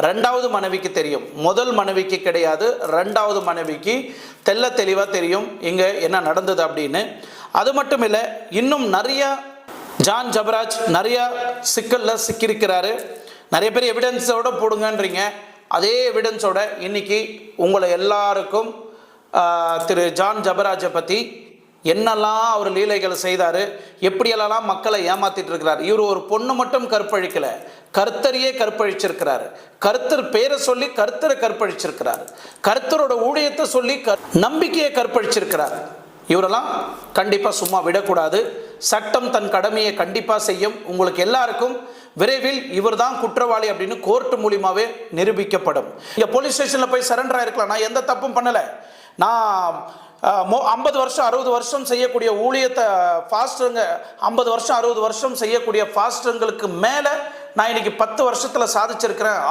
ரெண்டாவது மனைவிக்கு தெரியும், முதல் மனைவிக்கு கிடையாது. ரெண்டாவது மனைவிக்கு தெள்ள தெளிவாக தெரியும் இங்கே என்ன நடந்தது அப்படின்னு. அது மட்டும் இல்லை, இன்னும் நிறையா ஜான் ஜபராஜ் நிறையா சிக்கலில் சிக்கியிருக்கிறாரு. நிறைய பேர் எவிடன்ஸோட போடுங்கன்றீங்க. அதே எவிடன்ஸோட இன்னைக்கு உங்களை எல்லாருக்கும் திரு ஜான் ஜபராஜை பற்றி என்னெல்லாம் அவர் லீலைகளை செய்தார், எப்படியெல்லாம் மக்களை ஏமாத்திட்டு இருக்கிறார். இவர் ஒரு பொண்ணு மட்டும் கற்பழிக்கலை, கர்த்தரையே கற்பழிச்சிருக்கிறார். கர்த்தர் பேரை சொல்லி கர்த்தரை கற்பழிச்சிருக்கிறார். கர்த்தரோட ஊழியத்தை சொல்லி நம்பிக்கையை கற்பழிச்சிருக்கிறார். இவரெல்லாம் கண்டிப்பாக சும்மா விடக்கூடாது. சட்டம் தன் கடமையை கண்டிப்பாக செய்யும். உங்களுக்கு எல்லாருக்கும் விரைவில் இவர் தான் குற்றவாளி அப்படின்னு கோர்ட் மூலியமாகவே நிரூபிக்கப்படும். இங்கே போலீஸ் ஸ்டேஷனில் போய் சரண்டர் ஆகிருக்கலாம். நான் எந்த தப்பும் பண்ணலை. நான் 50 வருஷம் 60 வருஷம் செய்யக்கூடிய ஊழியத்தை ஃபாஸ்டருங்க 50 வருஷம் 60 வருஷம் செய்யக்கூடிய ஃபாஸ்டருங்களுக்கு மேலே நான் இன்னைக்கு 10 வருஷத்தில் சாதிச்சிருக்கிறேன்.